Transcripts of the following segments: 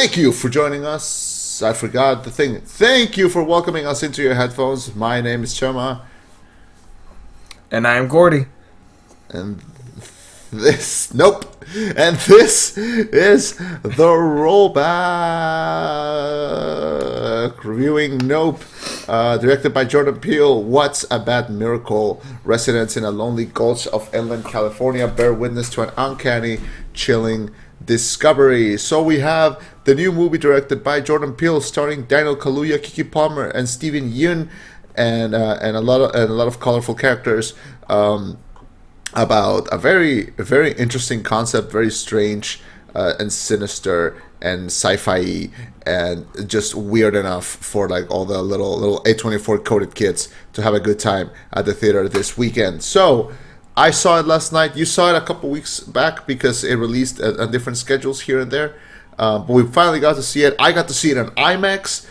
Thank you for joining us. I forgot the thing. Thank you for welcoming us into your headphones. My name is Chema. And I am Gordy. And this... Nope. And this is the Rollback. Reviewing Nope. Directed by Jordan Peele. What's a Bad Miracle? Residents in a lonely gulch of inland California bear witness to an uncanny, chilling discovery. So we have the new movie directed by Jordan Peele, starring Daniel Kaluuya, Kiki Palmer, and Steven Yeun, and a lot of colorful characters. About a very interesting concept, very strange and sinister and sci-fi and just weird enough for like all the little A24 coded kids to have a good time at the theater this weekend. So I saw it last night. You saw it a couple weeks back because it released on different schedules here and there. But we finally got to see it. I got to see it on IMAX,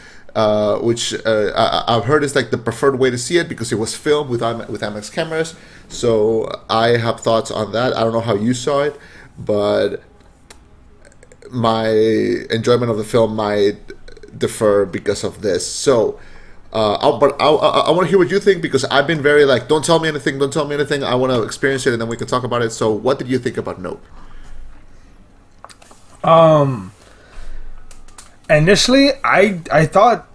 which I've heard is like the preferred way to see it because it was filmed with IMAX cameras. So I have thoughts on that. I don't know how you saw it, but my enjoyment of the film might differ because of this. So, I want to hear what you think because I've been very like, don't tell me anything. I want to experience it and then we can talk about it. So, what did you think about Nope? Initially, I thought,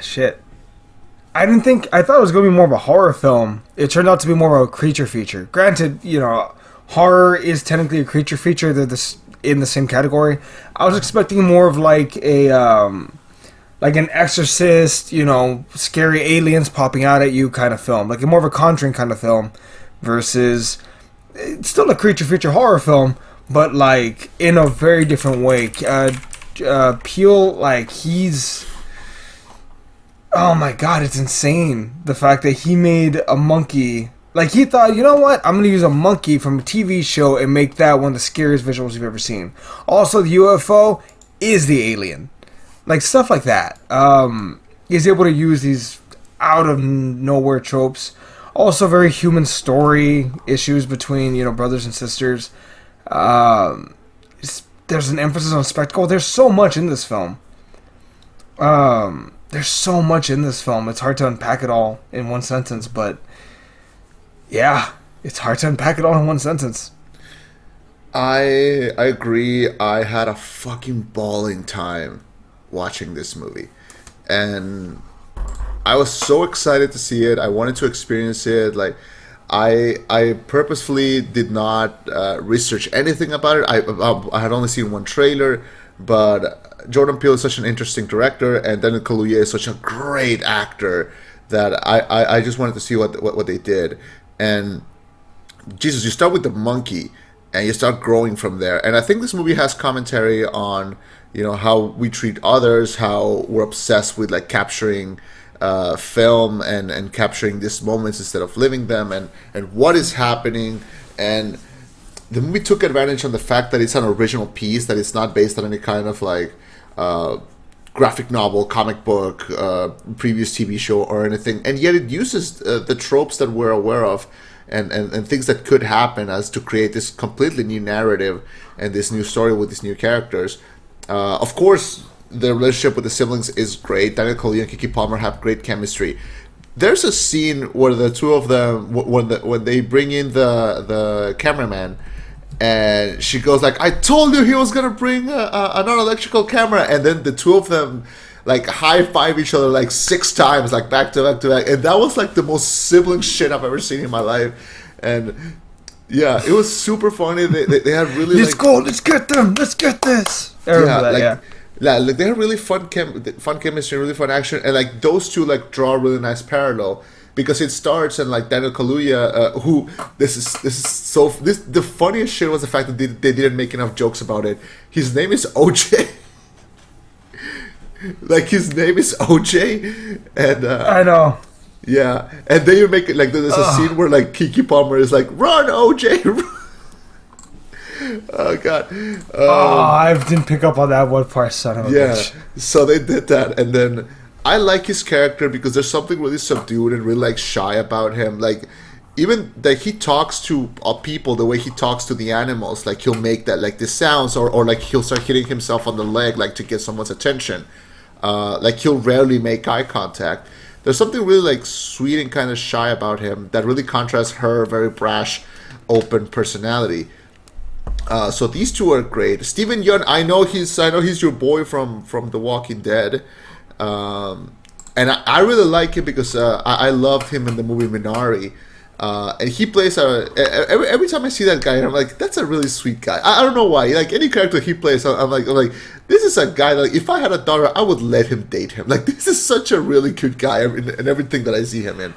shit. I thought it was going to be more of a horror film. It turned out to be more of a creature feature. Granted, horror is technically a creature feature. They're in the same category. I was expecting more of like an Exorcist, scary aliens popping out at you kind of film. Like more of a Conjuring kind of film versus it's still a creature feature horror film, but like in a very different way. Peele, like he's... Oh my god, it's insane. The fact that he made a monkey. Like, he thought, you know what? I'm going to use a monkey from a TV show and make that one of the scariest visuals you've ever seen. Also, the UFO is the alien. Like, stuff like that. He's able to use these out-of-nowhere tropes. Also, very human story issues between, brothers and sisters. There's an emphasis on spectacle. There's so much in this film. It's hard to unpack it all in one sentence, but yeah, it's hard to unpack it all in one sentence. I agree. I had a fucking bawling time watching this movie, and I was so excited to see it. I wanted to experience it. Like, I purposefully did not research anything about it. I had only seen one trailer, but Jordan Peele is such an interesting director, and Daniel Kaluuya is such a great actor that I just wanted to see what they did. And Jesus, you start with the monkey, and you start growing from there. And I think this movie has commentary on how we treat others, how we're obsessed with like capturing film and capturing these moments instead of living them, and what is happening. And the movie took advantage of the fact that it's an original piece, that it's not based on any kind of like graphic novel, comic book, previous TV show or anything, and yet it uses the tropes that we're aware of and things that could happen as to create this completely new narrative and this new story with these new characters. Of course, the relationship with the siblings is great. Daniel Kaluuya and Kiki Palmer have great chemistry. There's a scene where the two of them, when they bring in the cameraman, and she goes like, I told you he was going to bring a non-electrical camera. And then the two of them like high-five each other like 6 times, like back to back to back. And that was like the most sibling shit I've ever seen in my life. And yeah, it was super funny. They had really let's go, let's get them, let's get this. I remember that. Like they had really fun chemistry, really fun action. And like those two like draw a really nice parallel. Because it starts and like Daniel Kaluuya, who the funniest shit was the fact that they didn't make enough jokes about it. His name is OJ. Like his name is OJ, and I know. Yeah, and then you make it like there's a scene where like Kiki Palmer is like, "Run, OJ!" Oh god. I didn't pick up on that one part, son of a bitch. So they did that, and then I like his character because there's something really subdued and really like shy about him. Like even that he talks to people the way he talks to the animals, like he'll make that like this sounds, or like he'll start hitting himself on the leg like to get someone's attention. Like he'll rarely make eye contact. There's something really like sweet and kind of shy about him that really contrasts her very brash, open personality. So these two are great. Steven Yeun, I know he's your boy from The Walking Dead, and I really like him because I loved him in the movie Minari. And he plays every time I see that guy, I'm like, that's a really sweet guy. I don't know why. Like any character he plays, I'm like, this is a guy. Like if I had a daughter, I would let him date him. Like this is such a really good guy in everything that I see him in.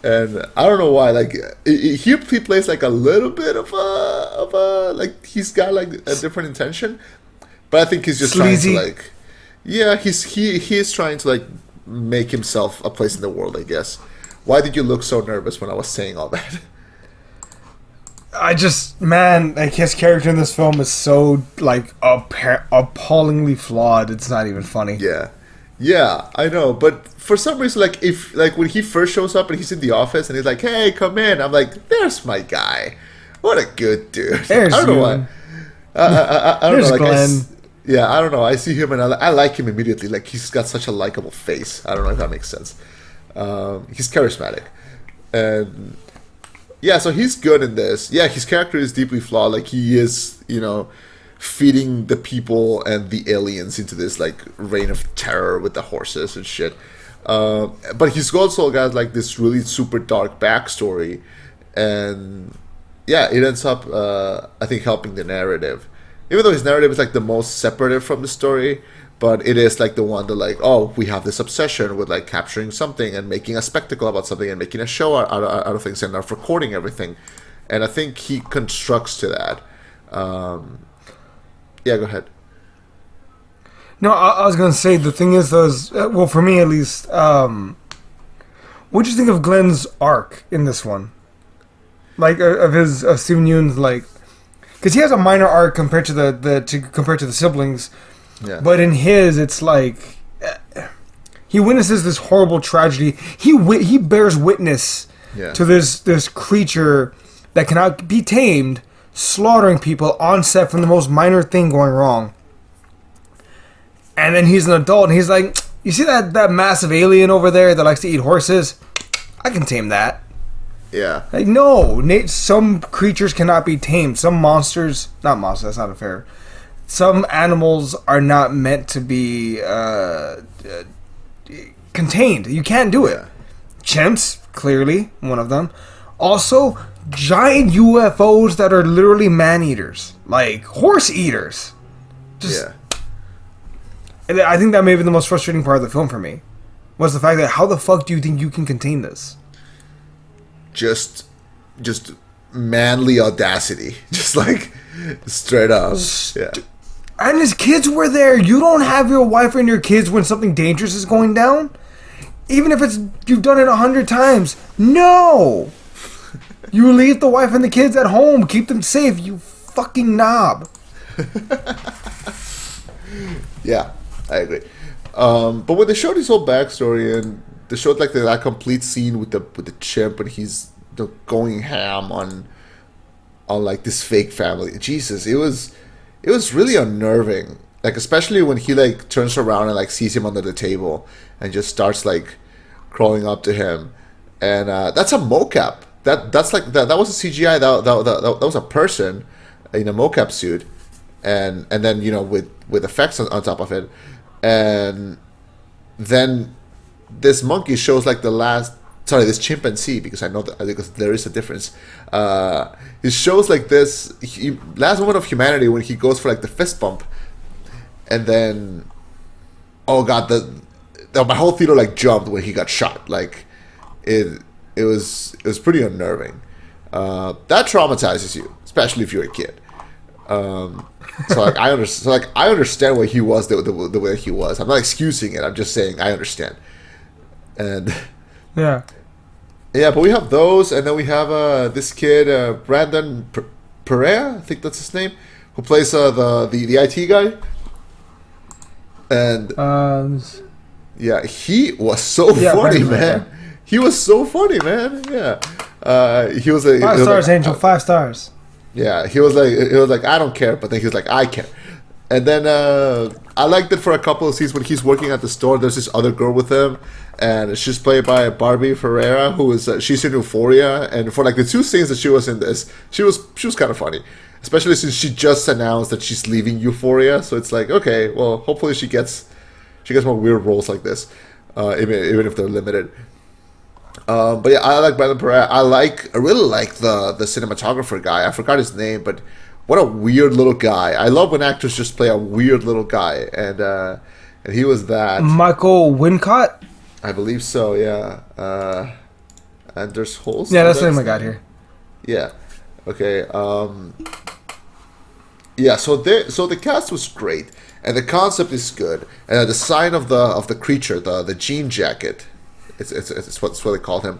And I don't know why. Like he plays like a little bit of a like he's got like a different intention, but I think he's just Sleazy. trying to like, yeah, he is trying to like make himself a place in the world, I guess. Why did you look so nervous when I was saying all that? I just, man, like his character in this film is so like appallingly flawed. It's not even funny. Yeah, I know. But for some reason, like if like when he first shows up and he's in the office and he's like, "Hey, come in," I'm like, "There's my guy. What a good dude." There's I don't know you. why. I don't There's know. Like Glenn. yeah, I don't know. I see him and I like him immediately. Like he's got such a likable face. I don't know if that makes sense. He's charismatic, and yeah, so he's good in this. Yeah, his character is deeply flawed. Like he is, feeding the people and the aliens into this like reign of terror with the horses and shit. But he's also got like this really super dark backstory, and yeah, it ends up I think helping the narrative. Even though his narrative is like the most separative from the story, but it is like the one that like, oh, we have this obsession with like capturing something and making a spectacle about something and making a show out of things and of recording everything. And I think he constructs to that. Yeah, go ahead. No, I was gonna say the thing is those. Well, for me at least, what do you think of Glenn's arc in this one? Like of Steven Yeun's like, because he has a minor arc compared to compared to the siblings, Yeah. but in his it's like he witnesses this horrible tragedy. He bears witness Yeah. to this creature that cannot be tamed, slaughtering people on set from the most minor thing going wrong. And then he's an adult, and he's like, "You see that massive alien over there that likes to eat horses? I can tame that." Yeah. Like, no, some creatures cannot be tamed. Some monsters, not monsters, that's not fair. Some animals are not meant to be contained. You can't do it. Yeah. Chimps, clearly, one of them. Also, giant UFOs that are literally man-eaters. Like, horse eaters. Just, Yeah. and I think that may be the most frustrating part of the film for me. Was the fact that how the fuck do you think you can contain this? Just manly audacity. Just like straight up. Yeah. And his kids were there. You don't have your wife and your kids when something dangerous is going down? Even if you've done it 100 times. No! You leave the wife and the kids at home. Keep them safe, you fucking knob. Yeah, I agree. But when they showed his whole backstory and they showed like that complete scene with the chimp and he's going ham on like this fake family. Jesus, it was really unnerving. Like especially when he like turns around and like sees him under the table and just starts like crawling up to him, and that's a mocap. That's like that was a CGI. That was a person in a mocap suit, and then with effects on top of it, and then this monkey shows like this chimpanzee, because I know that because there is a difference. It shows like this last moment of humanity when he goes for like the fist bump, and then oh god, my whole theater like jumped when he got shot. Like it was pretty unnerving. That traumatizes you, especially if you're a kid. So like I understand why he was the way he was. I'm not excusing it. I'm just saying I understand. And Yeah. yeah, but we have those, and then we have this kid Brandon Perea, I think that's his name, who plays the IT guy. And yeah, he was so funny, man. He was so funny, man. Yeah. He was like, Five he was stars, like, Angel. 5 stars. yeah, he was like, I don't care, but then he was like, I care. And then I liked it for a couple of scenes when he's working at the store. There's this other girl with him, and she's played by Barbie Ferreira, who is she's in Euphoria. And for like the 2 scenes that she was in this, she was kind of funny, especially since she just announced that she's leaving Euphoria. So it's like, okay, well, hopefully she gets more weird roles like this, even if they're limited. But yeah, I like Brandon Pereira. I really like the cinematographer guy. I forgot his name, but what a weird little guy. I love when actors just play a weird little guy, and he was that. Michael Wincott. I believe so. Yeah. Anders Holst. Yeah, that's the name I got here. Yeah. Okay. Yeah. So the cast was great, and the concept is good, and the design of the creature, the jean jacket. It's what they called him.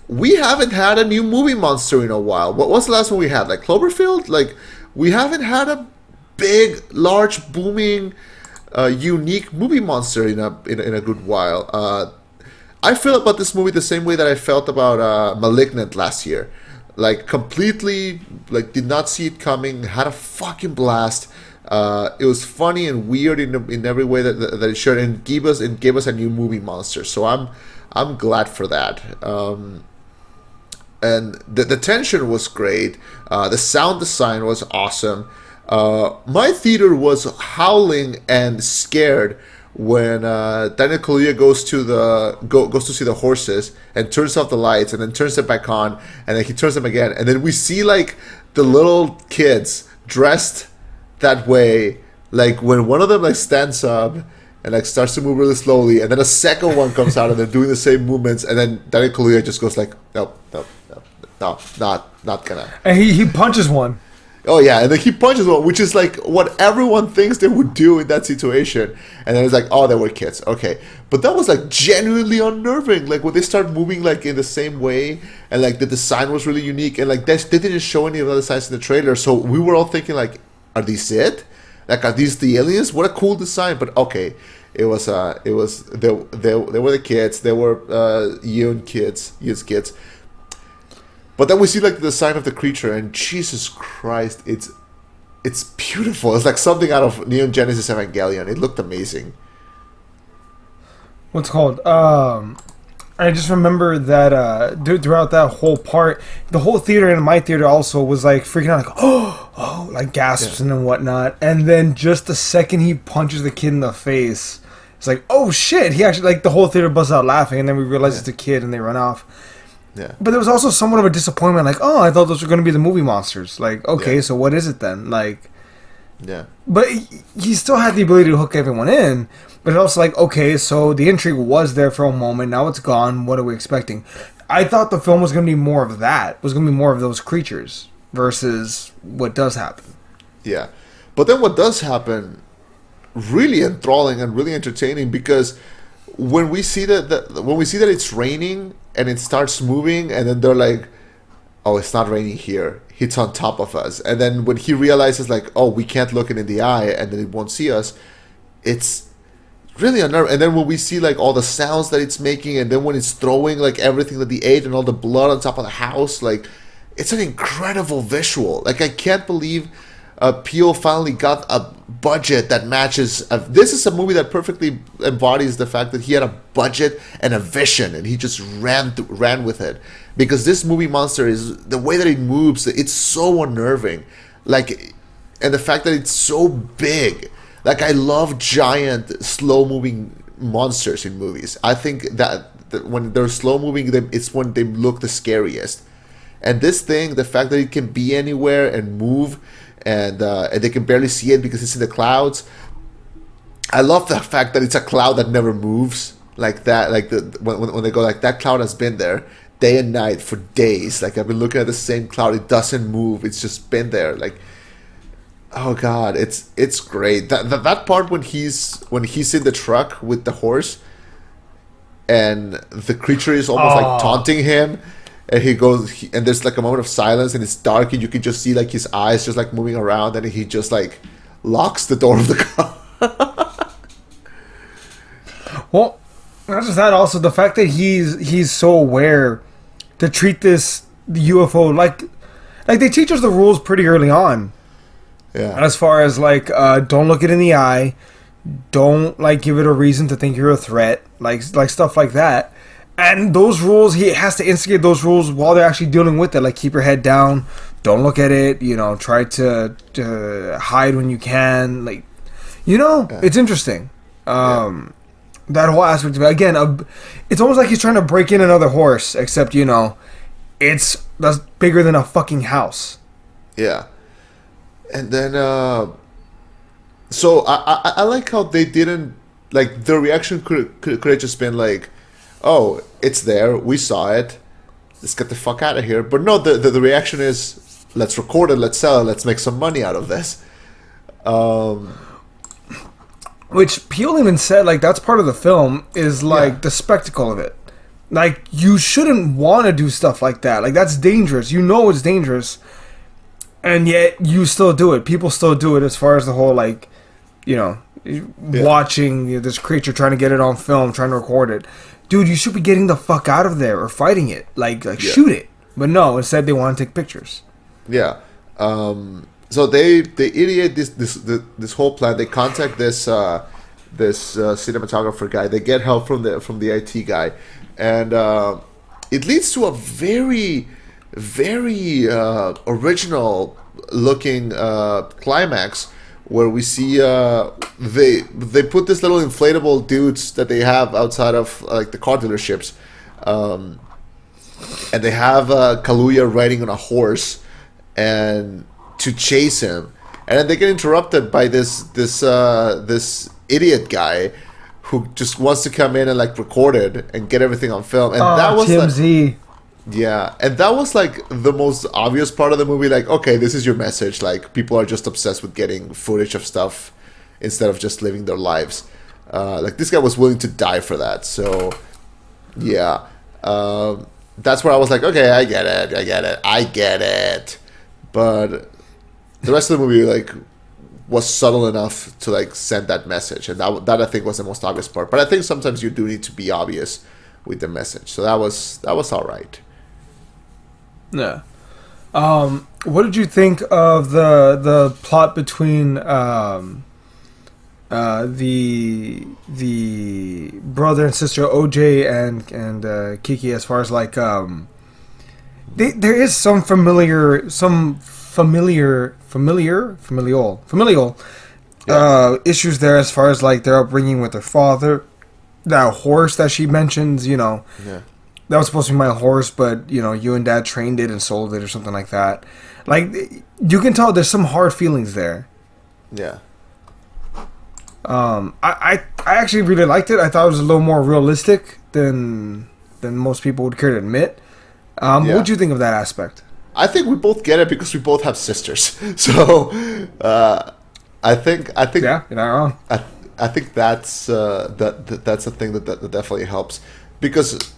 We haven't had a new movie monster in a while. What was the last one we had? Like Cloverfield? Like, we haven't had a big, large, booming, unique movie monster in a good while. I feel about this movie the same way that I felt about Malignant last year. Like, completely, like, did not see it coming. Had a fucking blast. It was funny and weird in every way that it should, and gave us a new movie monster. So I'm glad for that. And the tension was great. The sound design was awesome. My theater was howling and scared when Daniel Kaluuya goes to see the horses and turns off the lights and then turns it back on, and then he turns them again, and then we see like the little kids dressed that way, like when one of them like stands up and like starts to move really slowly, and then a second one comes out and they're doing the same movements, and then Daniel Kaluuya just goes like, nope, not gonna. And he punches one. Oh yeah, and then he punches one, which is like what everyone thinks they would do in that situation. And then it's like, oh, they were kids, okay. But that was like genuinely unnerving. Like when they start moving like in the same way, and like the design was really unique, and like they didn't show any of the designs in the trailer, so we were all thinking like, are these it? Like, are these the aliens? What a cool design! But okay, they were the kids. They were Yoon's kids. But then we see like the design of the creature, and Jesus Christ, it's beautiful. It's like something out of Neon Genesis Evangelion. It looked amazing. What's it called? I just remember that throughout that whole part, the whole theater and my theater also was like freaking out, like oh, like gasps and whatnot. And then just the second he punches the kid in the face, it's like, oh shit! He actually, like, the whole theater busts out laughing, and then we realize it's a kid, and they run off. Yeah. But there was also somewhat of a disappointment, like, oh, I thought those were going to be the movie monsters. Like, okay, so what is it then? Like, yeah. But he still had the ability to hook everyone in. But also like, okay, so the intrigue was there for a moment. Now it's gone. What are we expecting? I thought the film was going to be more of that. Was going to be more of those creatures versus what does happen. Yeah. But then what does happen, really enthralling and really entertaining, because when we see that it's raining and it starts moving, and then they're like, oh, it's not raining here, it's on top of us, and then when he realizes like, oh, we can't look it in the eye and then it won't see us, it's really unnerving. And then when we see like all the sounds that it's making, and then when it's throwing like everything that they ate and all the blood on top of the house, like, it's an incredible visual. Like, I can't believe Peele finally got a budget that matches. This is a movie that perfectly embodies the fact that he had a budget and a vision, and he just ran with it. Because this movie monster is, the way that it moves, it's so unnerving. Like, and the fact that it's so big. Like, I love giant, slow-moving monsters in movies. I think that when they're slow-moving, it's when they look the scariest. And this thing, the fact that it can be anywhere and move, and they can barely see it because it's in the clouds. I love the fact that it's a cloud that never moves, like that. Like when they go like, that cloud has been there day and night for days. Like, I've been looking at the same cloud. It doesn't move. It's just been there. Like, oh god, it's great. That part when he's in the truck with the horse, and the creature is almost like taunting him. And he goes, and there's like a moment of silence, and it's dark, and you can just see like his eyes just like moving around, and he just like locks the door of the car. Well, not just that, also the fact that he's so aware to treat this the UFO, like they teach us the rules pretty early on. Yeah. As far as like, don't look it in the eye, don't like give it a reason to think you're a threat, like stuff like that. And those rules, he has to instigate those rules while they're actually dealing with it. Like, keep your head down, don't look at it, try to hide when you can. Like, it's interesting. That whole aspect of it. Again, it's almost like he's trying to break in another horse, except, that's bigger than a fucking house. Yeah. And then, so I like how they didn't, like, the reaction could have just been like, oh, it's there, we saw it, let's get the fuck out of here. But no, the reaction is, let's record it, let's sell it, let's make some money out of this. Which Peele even said, like, that's part of the film, is, like, the spectacle of it. Like, you shouldn't want to do stuff like that. Like, that's dangerous. You know it's dangerous. And yet, you still do it. People still do it as far as the whole, like, watching this creature, trying to get it on film, trying to record it. Dude, you should be getting the fuck out of there or fighting it. Like shoot it. But no, instead they want to take pictures. Yeah. So they ideate this whole plan. They contact this cinematographer guy. They get help from the IT guy, and it leads to a very original looking climax where we see they put this little inflatable dudes that they have outside of like the car dealerships, and they have Kaluuya riding on a horse and to chase him, and then they get interrupted by this idiot guy who just wants to come in and like record it and get everything on film, and that was TMZ. Yeah, and that was like the most obvious part of the movie. Like, okay, this is your message. Like, people are just obsessed with getting footage of stuff instead of just living their lives. Like, this guy was willing to die for that. So, yeah, that's where I was like, okay, I get it. But the rest of the movie, like, was subtle enough to like send that message, and that I think was the most obvious part. But I think sometimes you do need to be obvious with the message. So that was all right. Yeah. What did you think of the plot between the brother and sister OJ and Kiki, as far as like there is some familial issues there, as far as like their upbringing with their father, that horse that she mentions, Yeah. that was supposed to be my horse, but you and dad trained it and sold it or something like that. Like, you can tell there's some hard feelings there. Yeah. I actually really liked it. I thought it was a little more realistic than most people would care to admit. What would you think of that aspect? I think we both get it because we both have sisters. So I think Yeah, you're not wrong. I think that's that's a thing that definitely helps, because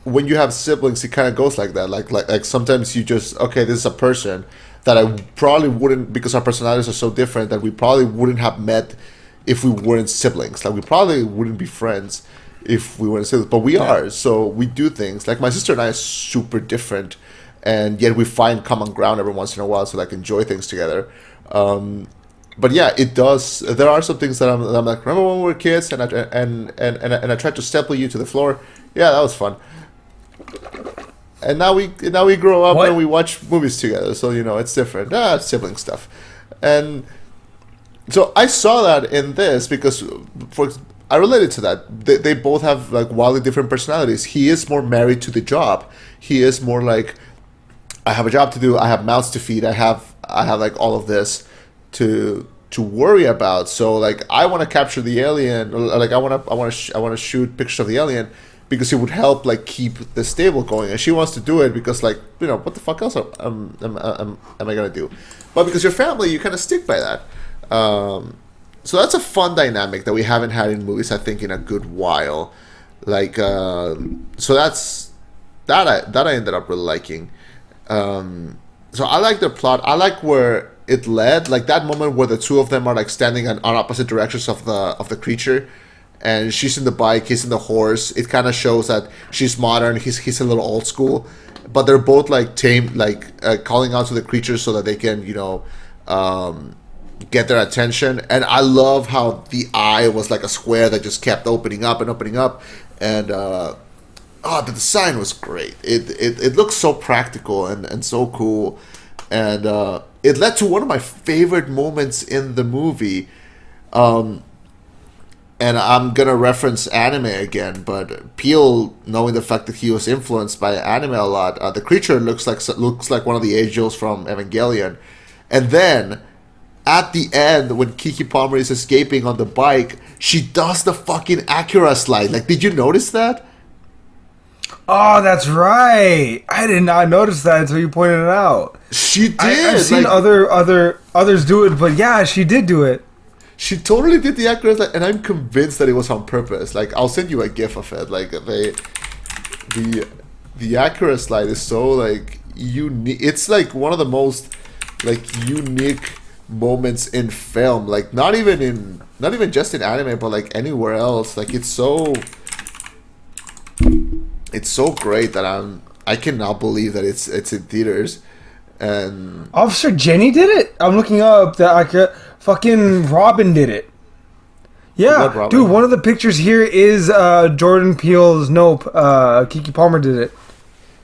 when you have siblings, it kind of goes like that. Like sometimes you just, okay, this is a person that I probably wouldn't, because our personalities are so different, that we probably wouldn't have met if we weren't siblings. Like, we probably wouldn't be friends if we weren't siblings, but we are. So we do things. Like, my sister and I are super different, and yet we find common ground every once in a while to like enjoy things together. But yeah, it does. There are some things that I'm like, remember when we were kids, and I tried to staple you to the floor. Yeah, that was fun. And now we grow up and we watch movies together. So it's different. It's sibling stuff, and so I saw that in this because I related to that. They both have like wildly different personalities. He is more married to the job. He is more like, I have a job to do. I have mouths to feed. I have like all of this to worry about. So like, I want to capture the alien. Or like I want to shoot pictures of the alien because it would help like keep the stable going. And she wants to do it because like, what the fuck else am I gonna do? But because you're family, you kind of stick by that. So that's a fun dynamic that we haven't had in movies, I think, in a good while. Like, so that's that I ended up really liking. So I like their plot. I like where it led, like that moment where the two of them are like standing on opposite directions of the creature, and she's in the bike, he's in the horse. It kind of shows that she's modern, he's a little old school, but they're both like tame, like calling out to the creatures so that they can, get their attention. And I love how the eye was like a square that just kept opening up and opening up, and the design was great. It looks so practical and so cool, and it led to one of my favorite moments in the movie. And I'm gonna reference anime again, but Peele, knowing the fact that he was influenced by anime a lot, the creature looks like one of the angels from Evangelion. And then at the end, when Kiki Palmer is escaping on the bike, she does the fucking Acura slide. Like, did you notice that? Oh, that's right. I did not notice that until you pointed it out. She did. I've seen others do it, but yeah, she did do it. She totally did the Acura slide, and I'm convinced that it was on purpose. Like, I'll send you a GIF of it. Like, the Acura slide is so like unique. It's like one of the most like unique moments in film. Like, not even just in anime, but like anywhere else. Like, it's so great that I cannot believe that it's in theaters. And Officer Jenny did it. I'm looking up that fucking Robin did it. Yeah, dude. One of the pictures here is Jordan Peele's Nope. Kiki Palmer did it.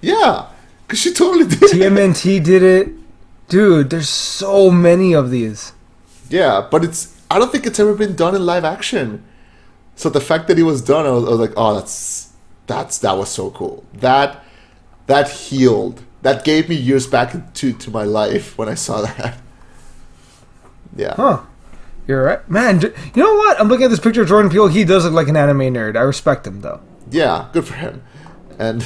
Yeah, because she totally did. TMNT did it. Dude, there's so many of these. Yeah, but I don't think it's ever been done in live action. So the fact that it was done, I was like, oh, that was so cool. That healed. That gave me years back to my life when I saw that. Yeah. Huh. You're right. Man, you know what? I'm looking at this picture of Jordan Peele. He does look like an anime nerd. I respect him, though. Yeah, good for him. And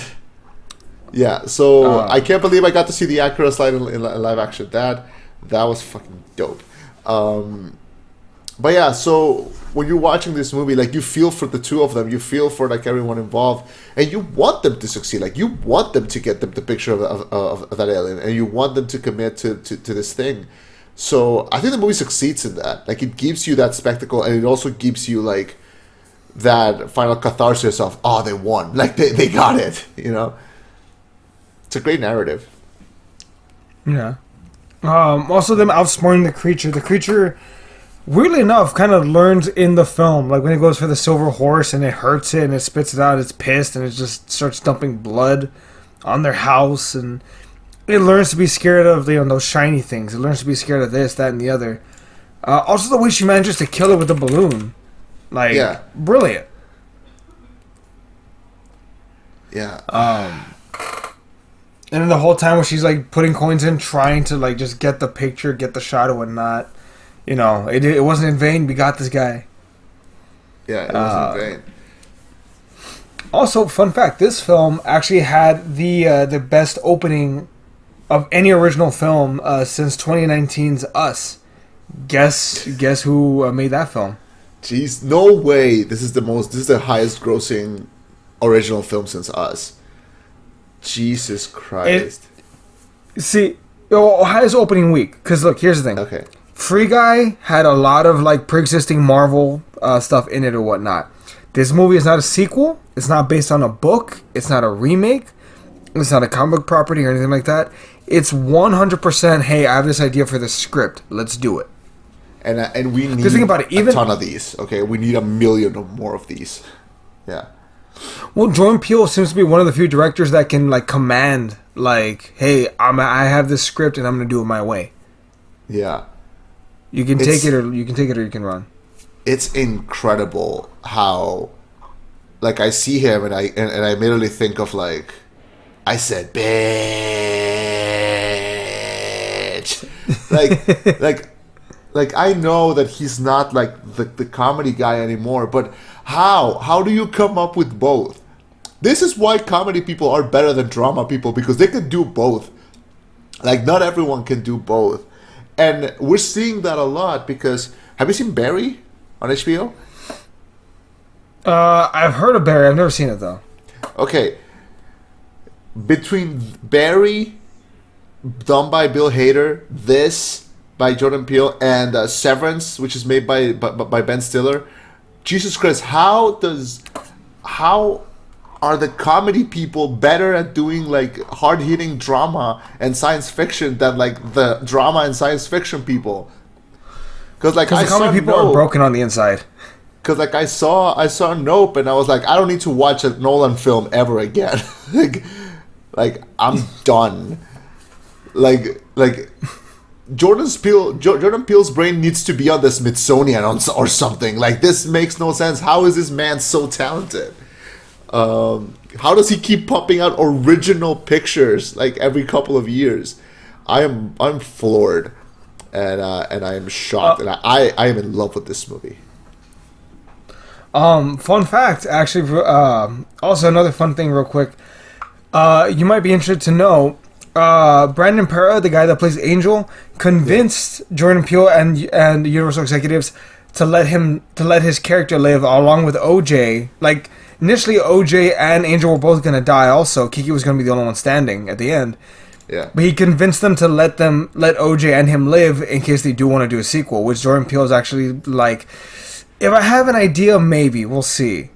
yeah, so I can't believe I got to see the Acura slide in live action. That was fucking dope. But yeah, so when you're watching this movie, like, you feel for the two of them, you feel for like everyone involved, and you want them to succeed. Like, you want them to get the picture of that alien, and you want them to commit to this thing. So I think the movie succeeds in that. Like, it gives you that spectacle, and it also gives you like that final catharsis of, oh, they won, like they got it. It's a great narrative. Yeah. Also, them outsmarting the creature. The creature, weirdly enough, kind of learns in the film. Like, when it goes for the silver horse and it hurts it and it spits it out, it's pissed and it just starts dumping blood on their house, and it learns to be scared of those shiny things. It learns to be scared of this, that, and the other. Also, the way she manages to kill it with the balloon, like, yeah. Brilliant. Yeah. And then the whole time when she's like putting coins in, trying to like just get the picture, get the shot, or whatnot. It wasn't in vain. We got this guy. Yeah, it wasn't in vain. Also, fun fact: this film actually had the best opening of any original film since 2019's Us. Guess who made that film? Jeez, no way! This is the highest grossing original film since Us. Jesus Christ! Highest opening week. Because look, here's the thing. Okay. Free Guy had a lot of like pre-existing Marvel stuff in it or whatnot. This movie is not a sequel. It's not based on a book. It's not a remake. It's not a comic book property or anything like that. It's 100%. Hey, I have this idea for this script. Let's do it. And we need think about it, a ton of these. Okay, we need 1 million or more of these. Yeah. Well, Jordan Peele seems to be one of the few directors that can like command, like, hey, I have this script and I'm gonna do it my way. Yeah. You can take it or you can run. It's incredible how, like, I see him and I immediately think of like, I said, bitch. like I know that he's not like the comedy guy anymore, but how do you come up with both? This is why comedy people are better than drama people, because they can do both. Like, not everyone can do both. And we're seeing that a lot because, have you seen Barry on HBO? I've heard of Barry. I've never seen it, though. Okay. Between Barry, done by Bill Hader, this by Jordan Peele, and Severance, which is made by Ben Stiller, Jesus Christ, how are the comedy people better at doing like hard hitting drama and science fiction than like the drama and science fiction people? Because like Because I the saw comic people are Nope. broken on the inside. Because like I saw Nope, and I was like, I don't need to watch a Nolan film ever again. like I'm done. Like Jordan Peele's brain needs to be on the Smithsonian or something. Like this makes no sense. How is this man so talented? How does he keep popping out original pictures like every couple of years? I'm floored, and I am shocked, and I am in love with this movie. Fun fact, actually, also another fun thing, real quick. You might be interested to know. Brandon Pera, the guy that plays Angel, convinced Jordan Peele and Universal executives to let his character live along with OJ. Like initially, OJ and Angel were both gonna die. Also, Kiki was gonna be the only one standing at the end. Yeah, But he convinced them to let OJ and him live in case they do want to do a sequel. Which Jordan Peele is actually like, if I have an idea, maybe we'll see.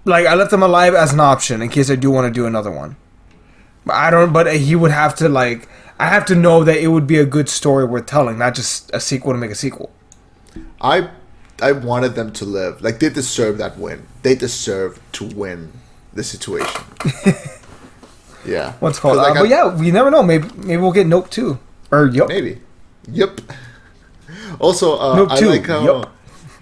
Like I left them alive as an option in case I do want to do another one. But I don't. But he would have to like. I have to know that it would be a good story worth telling, not just a sequel to make a sequel. I wanted them to live. Like they deserve that win. They deserve to win the situation. Yeah. What's it called? 'Cause, like, But yeah, we never know. Maybe we'll get Nope 2. Or Yup. maybe. Yep. Also, Nope I 2. like how Yup.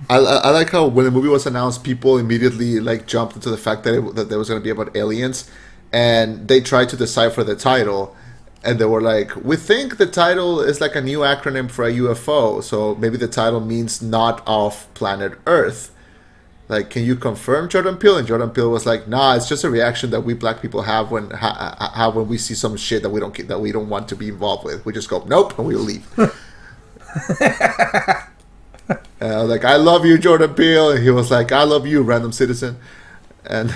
I like how when the movie was announced, people immediately like jumped into the fact that there was going to be about aliens, and they tried to decipher the title, and they were like, "We think the title is like a new acronym for a UFO, so maybe the title means not off planet Earth." Like, can you confirm, Jordan Peele? And Jordan Peele was like, "Nah, it's just a reaction that we black people have when we see some shit that we don't want to be involved with. We just go nope, and we'll leave." And I was like, "I love you, Jordan Peele," and he was like, "I love you, random citizen," and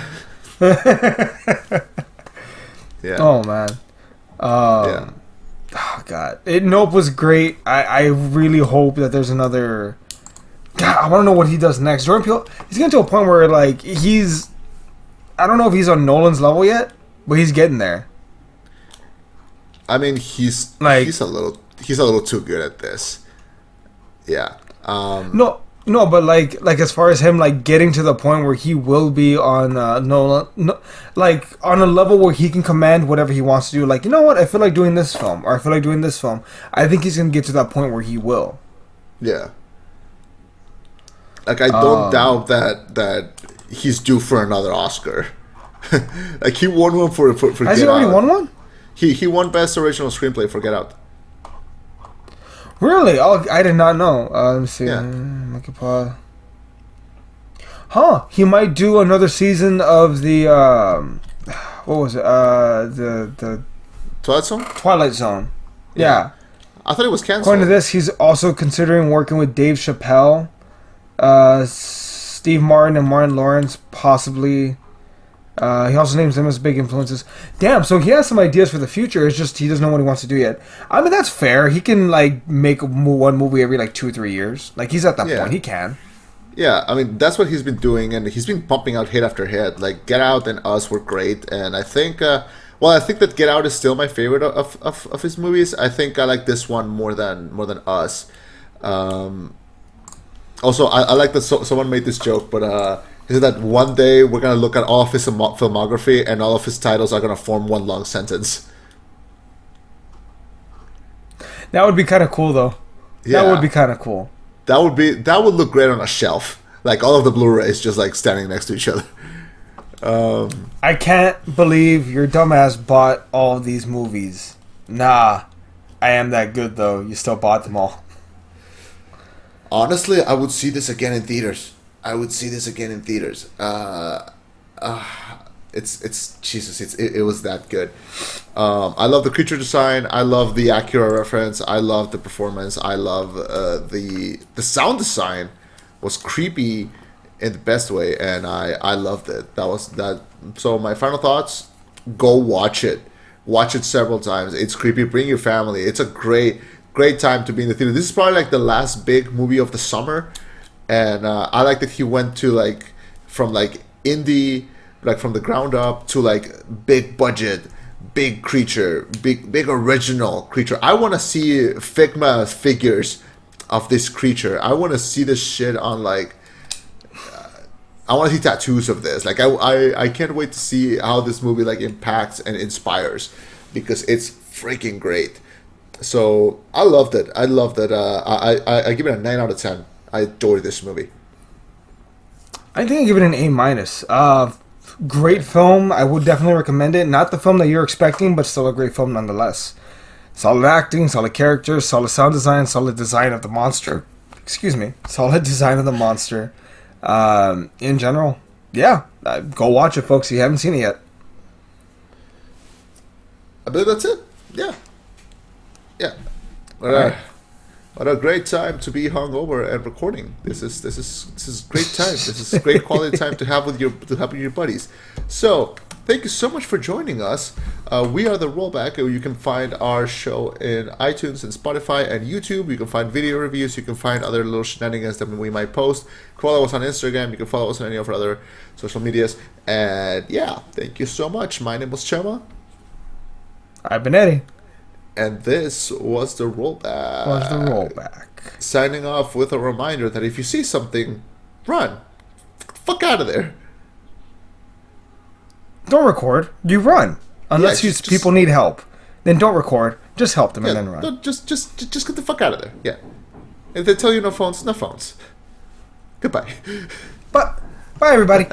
yeah, Oh man. yeah. Oh god. Nope was great. I really hope that there's another. God, I want to know what he does next. Jordan Peele, he's getting to a point where like he's. I don't know if he's on Nolan's level yet, but he's getting there. I mean, he's Like- he's a little too good at this. Yeah. No, but like as far as him like getting to the point where he will be on Nolan, no, like on a level where he can command whatever he wants to do. Like, you know what, I feel like doing this film, or I feel like doing this film. I think he's gonna get to that point where he will. Yeah. Like I don't doubt that he's due for another Oscar. Like he won one for Has Get he already Out. won one? He won Best Original Screenplay for Get Out. Really? Oh, I did not know. Let me see. Yeah. Make a pause. Huh? He might do another season of the what was it? The Twilight Zone? Twilight Zone. Yeah. Yeah. I thought it was canceled. According to this, he's also considering working with Dave Chappelle, Steve Martin, and Martin Lawrence, possibly. He also names them as big influences. Damn, so he has some ideas for the future. It's just he doesn't know what he wants to do yet. I mean, that's fair. He can like make one movie every like 2 or 3 years. Like he's at that Yeah. point. He can. Yeah, I mean that's what he's been doing, and he's been pumping out hit after hit. Like Get Out and Us were great, and I think, I think that Get Out is still my favorite of his movies. I think I like this one more than Us. Also, I like that someone made this joke, but he said that one day we're gonna look at all of his filmography, and all of his titles are gonna form one long sentence. That would be kind of cool, though. Yeah. That would be kind of cool. That would look great on a shelf, like all of the Blu-rays just like standing next to each other. I can't believe your dumbass bought all of these movies. Nah, I am that good though. You still bought them all. Honestly, I would see this again in theaters. It's Jesus. It was that good. I love the creature design. I love the Acura reference. I love the performance. I love the sound design was creepy in the best way, and I loved it. That was that. So my final thoughts: go watch it. Watch it several times. It's creepy. Bring your family. It's a great time to be in the theater. This is probably like the last big movie of the summer, and I like that he went to like from like indie, like from the ground up to like big budget, big creature, big original creature. I want to see Figma figures of this creature. I want to see this shit on like. I want to see tattoos of this. Like I can't wait to see how this movie like impacts and inspires, because it's freaking great. So I loved it. I loved it. I give it a 9 out of 10. I adore this movie. I think I give it an A minus. Great film. I would definitely recommend it. Not the film that you're expecting, but still a great film nonetheless. Solid acting, solid characters, solid sound design, solid design of the monster. Excuse me. Solid design of the monster. In general, yeah. Go watch it, folks. If you haven't seen it yet. I believe that's it. Yeah. Yeah. All right. What a great time to be hungover and recording. This is great time. This is great quality time to have with your buddies. So thank you so much for joining us. We are the Rollback. You can find our show in iTunes and Spotify and YouTube. You can find video reviews. You can find other little shenanigans that we might post. Follow us on Instagram. You can follow us on any of our other social medias. And yeah, thank you so much. My name was Chema. I've been Eddie. And this was the Rollback. Signing off with a reminder that if you see something, run. Fuck out of there. Don't record. You run. Unless Yeah, people need help. Then don't record. Just help them and then run. No, just get the fuck out of there. Yeah. If they tell you no phones, no phones. Goodbye. But bye everybody.